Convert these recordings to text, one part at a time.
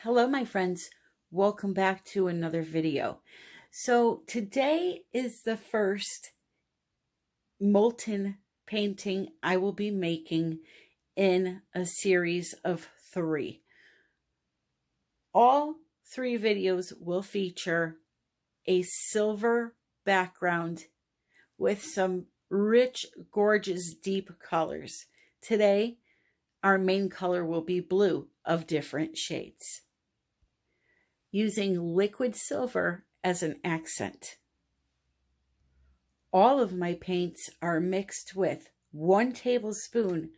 Hello, my friends. Welcome back to another video. So today is the first Molton painting I will be making in a series of 3. All 3 videos will feature a silver background with some rich, gorgeous, deep colors. Today, our main color will be blue of different shades, using liquid silver as an accent. All of my paints are mixed with 1 tablespoon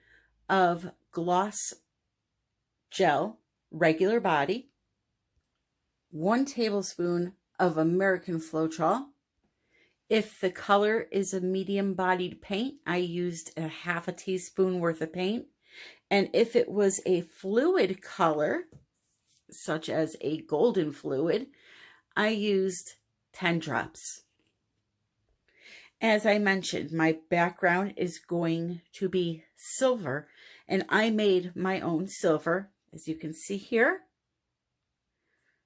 of gloss gel, regular body, 1 tablespoon of American Floeteol. If the color is a medium-bodied paint, I used a ½ teaspoon worth of paint. And if it was a fluid color, such as a golden fluid, I used 10 drops. As I mentioned, my background is going to be silver, and I made my own silver, as you can see here.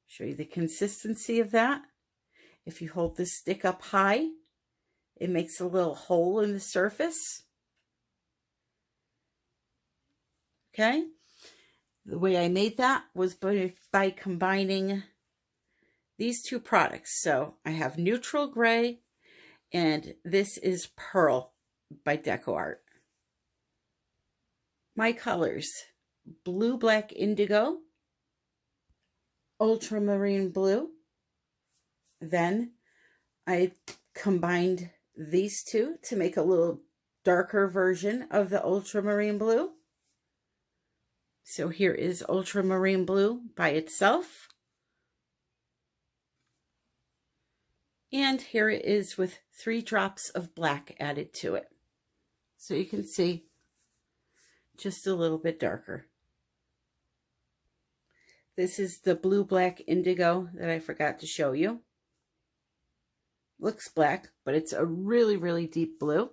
Show you the consistency of that. If you hold this stick up high, it makes a little hole in the surface. Okay? The way I made that was by combining these 2 products. So I have neutral gray, and this is pearl by Colourarte. My colors: blue, black, indigo, ultramarine blue. Then I combined these 2 to make a little darker version of the ultramarine blue. So here is ultramarine blue by itself. And here it is with 3 drops of black added to it. So you can see just a little bit darker. This is the blue, black, indigo that I forgot to show you. Looks black, but it's a really, really deep blue.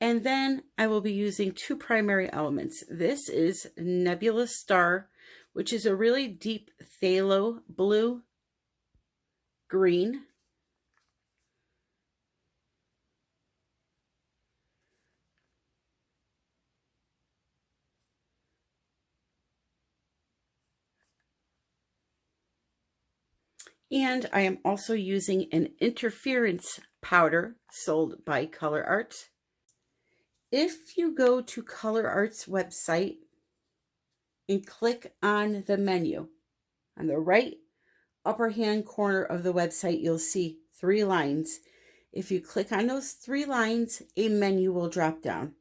And then I will be using 2 primary elements. This is Nebula Star, which is a really deep phthalo blue green. And I am also using an interference powder sold by Colourarte. If you go to Colourarte's website and click on the menu, on the right upper hand corner of the website, you'll see 3 lines. If you click on those 3 lines, a menu will drop down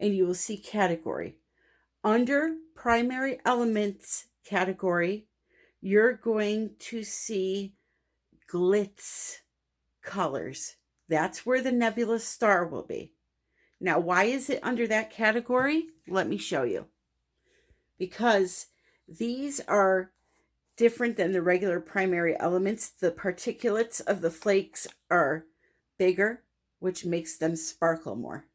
and you will see category. Under primary elements category, you're going to see glitz colors. That's where the Nebula Star will be. Now, why is it under that category? Let me show you. Because these are different than the regular primary elements. The particulates of the flakes are bigger, which makes them sparkle more.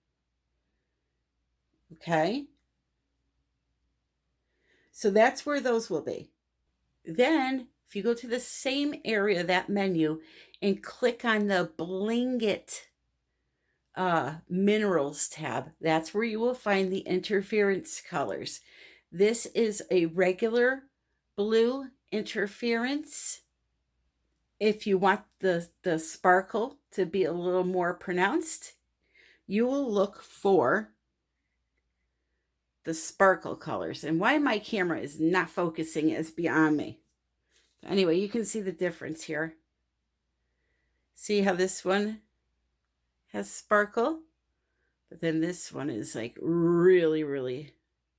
Okay? So that's where those will be. Then, if you go to the same area, that menu, and click on the Bling It Minerals tab, that's where you will find the interference colors. This is a regular blue interference. If you want the sparkle to be a little more pronounced, you will look for the sparkle colors. And why my camera is not focusing is beyond me. Anyway, you can see the difference here. See how this one has sparkle, but then this one is like really, really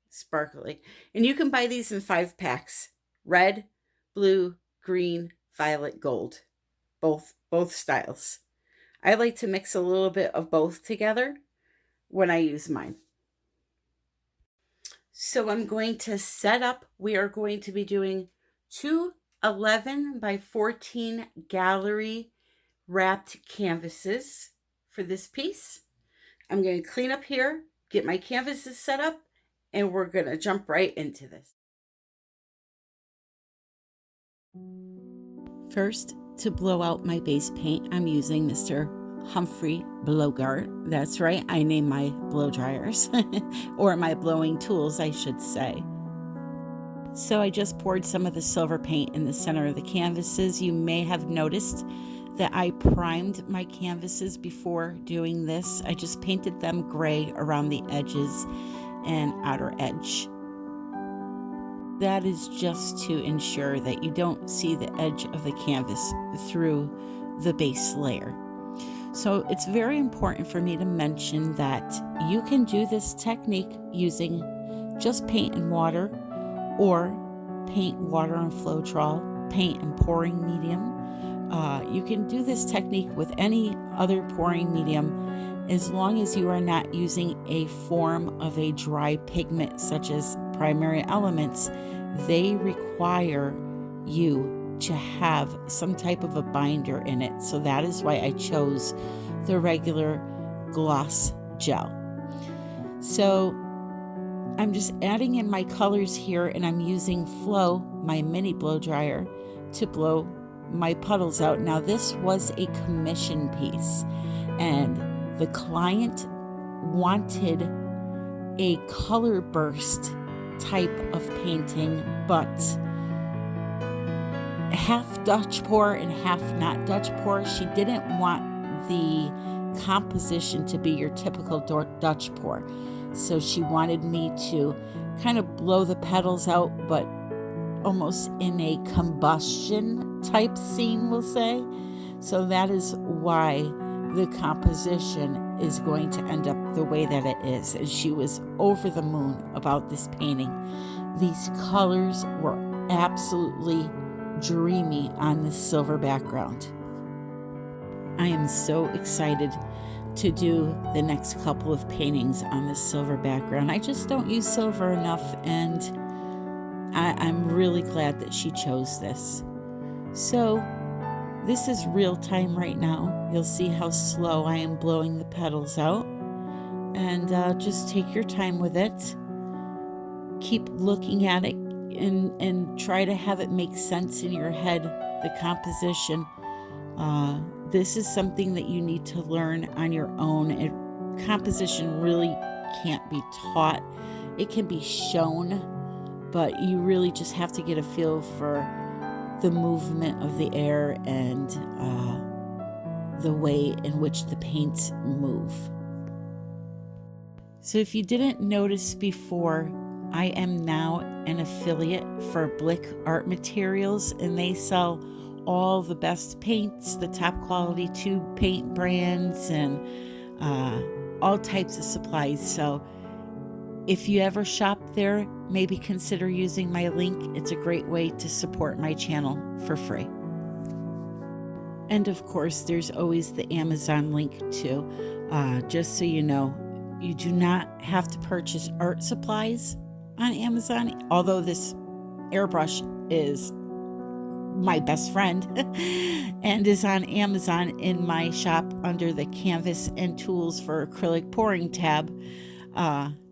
sparkly. And you can buy these in 5 packs: red, blue, green, violet, gold, both styles. I like to mix a little bit of both together when I use mine. So I'm going to set up. We are going to be doing 2 11 by 14 gallery wrapped canvases for this piece. I'm going to clean up here, get my canvases set up, and we're going to jump right into this. First, to blow out my base paint, I'm using Mr. Humphrey Blowguard. That's right, I name my blow dryers, or my blowing tools, I should say. So I just poured some of the silver paint in the center of the canvases. You may have noticed that I primed my canvases before doing this. I just painted them gray around the edges and outer edge. That is just to ensure that you don't see the edge of the canvas through the base layer. So it's very important for me to mention that you can do this technique using just paint and water, or paint, water, and Floeteol, paint and pouring medium. You can do this technique with any other pouring medium as long as you are not using a form of a dry pigment such as primary elements. They require you to have some type of a binder in it. So that is why I chose the regular gloss gel. So I'm just adding in my colors here, and I'm using Flow, my mini blow dryer, to blow my puddles out. Now this was a commission piece, and the client wanted a color burst type of painting, but half Dutch pour and half not Dutch pour. She didn't want the composition to be your typical Dutch pour. So she wanted me to kind of blow the petals out, but almost in a combustion type scene, we'll say. So that is why the composition is going to end up the way that it is. And she was over the moon about this painting. These colors were absolutely dreamy on this silver background. I am so excited to do the next couple of paintings on this silver background. I just don't use silver enough, and I'm really glad that she chose this. So this is real time right now. You'll see how slow I am blowing the petals out, and just take your time with it. Keep looking at it and try to have it make sense in your head, the composition. This is something that you need to learn on your own. Composition really can't be taught. It can be shown, but you really just have to get a feel for the movement of the air and the way in which the paints move. So if you didn't notice before, I am now an affiliate for Blick Art Materials, and they sell all the best paints, the top quality tube paint brands, and all types of supplies. So if you ever shop there, maybe consider using my link. It's a great way to support my channel for free. And of course, there's always the Amazon link too. Just so you know, you do not have to purchase art supplies on Amazon, although this airbrush is my best friend and is on Amazon in my shop under the Canvas and Tools for Acrylic Pouring tab.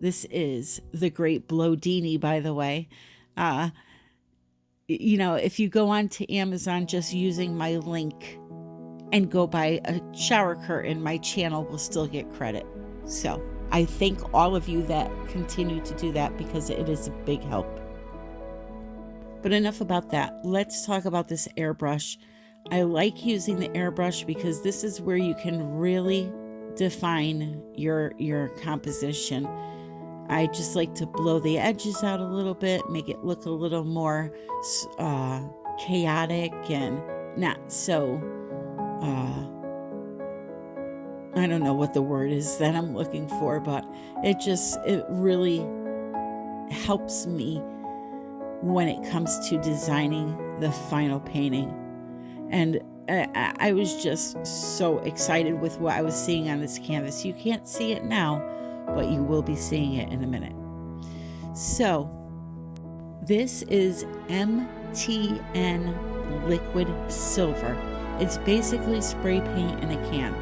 This is the Great Blowdini, by the way. You know, if you go on to Amazon just using my link and go buy a shower curtain, my channel will still get credit. So I thank all of you that continue to do that, because it is a big help. But enough about that. Let's talk about this airbrush. I like using the airbrush because this is where you can really define your composition. I just like to blow the edges out a little bit, make it look a little more chaotic and not so, I don't know what the word is that I'm looking for, but it really helps me when it comes to designing the final painting. And I was just so excited with what I was seeing on this canvas. You can't see it now, but you will be seeing it in a minute. So this is MTN liquid silver. It's basically spray paint in a can.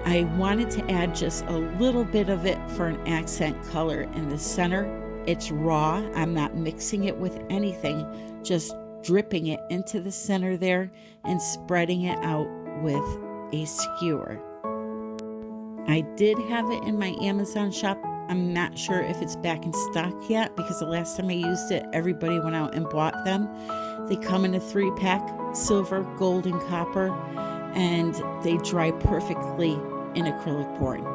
I wanted to add just a little bit of it for an accent color in the center It's raw. I'm not mixing it with anything, just dripping it into the center there and spreading it out with a skewer. I did have it in my Amazon shop. I'm not sure if it's back in stock yet, because the last time I used it, everybody went out and bought them. They come in a 3-pack, silver, gold, and copper, and they dry perfectly in acrylic pouring.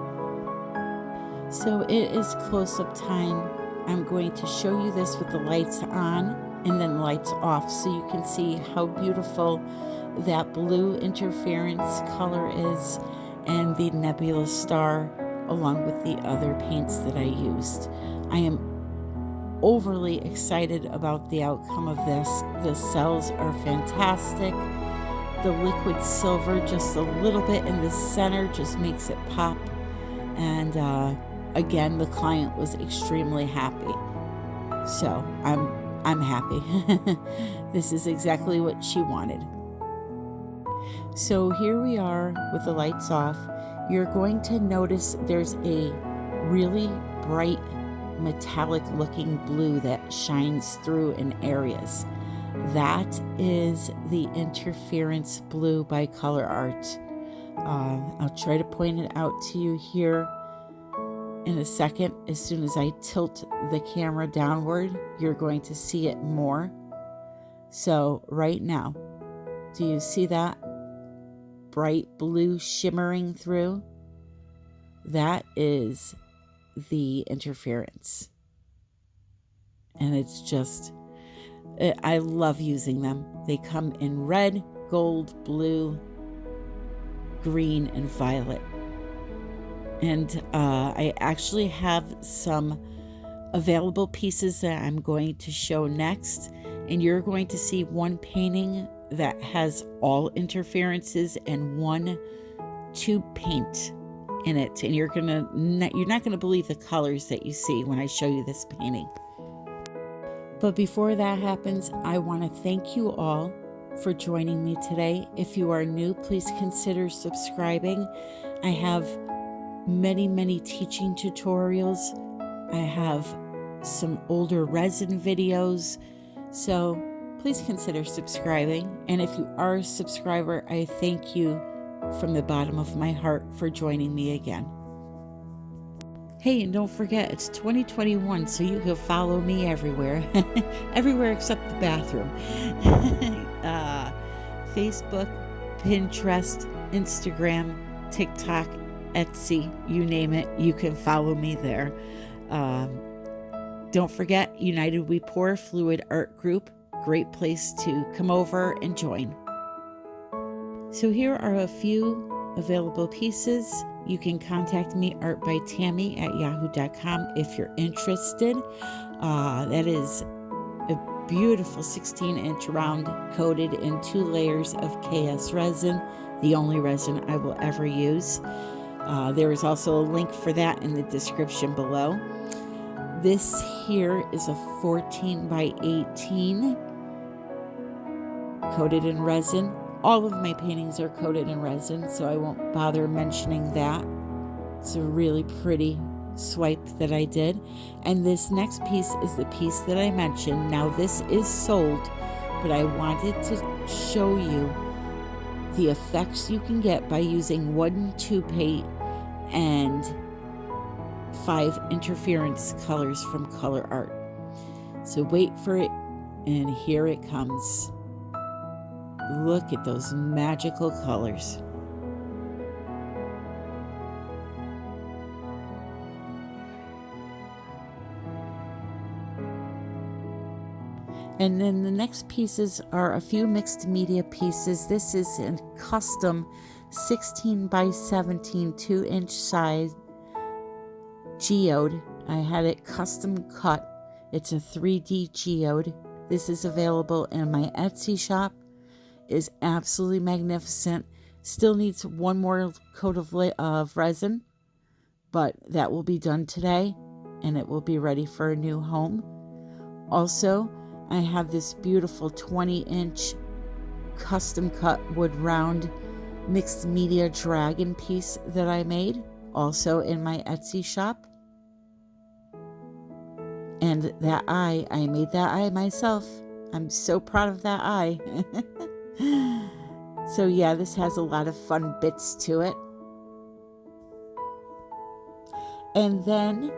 So it is close-up time. I'm going to show you this with the lights on and then lights off, so you can see how beautiful that blue interference color is, and the nebula star along with the other paints that I used. I am overly excited about the outcome of this. The cells are fantastic. The liquid silver, just a little bit in the center, just makes it pop. And again, the client was extremely happy. So I'm happy. This is exactly what she wanted. So here we are with the lights off. You're going to notice there's a really bright metallic looking blue that shines through in areas. That is the interference blue by Colourarte. I'll try to point it out to you here in a second. As soon as I tilt the camera downward, you're going to see it more. So right now, do you see that bright blue shimmering through? That is the interference. And it's just, I love using them. They come in red, gold, blue, green, and violet. And I actually have some available pieces that I'm going to show next. And you're going to see one painting that has all interferences and one tube paint in it. And you're not gonna believe the colors that you see when I show you this painting. But before that happens, I want to thank you all for joining me today. If you are new, please consider subscribing. I have many teaching tutorials. I have some older resin videos. So please consider subscribing. And if you are a subscriber, I thank you from the bottom of my heart for joining me again. Hey, and don't forget, it's 2021, so you can follow me everywhere. Everywhere except the bathroom. Facebook, Pinterest, Instagram, TikTok, Etsy, you name it, you can follow me there. Don't forget, United We Pour Fluid Art Group. Great place to come over and join. So here are a few available pieces. You can contact me, artbytammy@yahoo.com, if you're interested. That is a beautiful 16-inch round coated in 2 layers of KS resin, the only resin I will ever use. There is also a link for that in the description below. This here is a 14 by 18 coated in resin. All of my paintings are coated in resin, so I won't bother mentioning that. It's a really pretty swipe that I did. And this next piece is the piece that I mentioned. Now this is sold, but I wanted to show you the effects you can get by using 1 tube paint and 5 interference colors from Colourarte. So wait for it, and here it comes. Look at those magical colors. And then the next pieces are a few mixed media pieces. This is a custom 16 by 17 2-inch size geode. I had it custom cut. It's a 3D geode. This is available in my Etsy shop. Is absolutely magnificent. Still needs one more coat of resin, but that will be done today, and it will be ready for a new home. Also, I have this beautiful 20-inch custom cut wood round mixed media dragon piece that I made, also in my Etsy shop. And that eye, I made that eye myself. I'm so proud of that eye. So yeah, this has a lot of fun bits to it. And then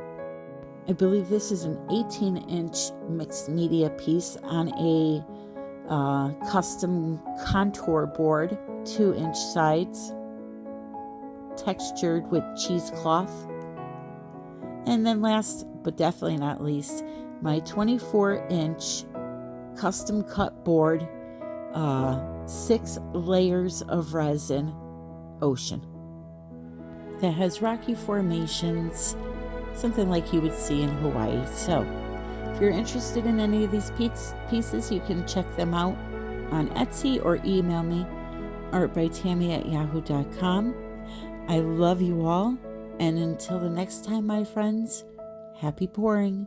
I believe this is an 18-inch mixed media piece on a custom contour board, 2-inch sides, textured with cheesecloth. And then last but definitely not least, my 24-inch custom cut board, 6 layers of resin, Ocean, that has rocky formations, something like you would see in Hawaii. So if you're interested in any of these pieces, you can check them out on Etsy or email me, artbytammy@yahoo.com. I love you all, and until the next time, my friends, happy pouring.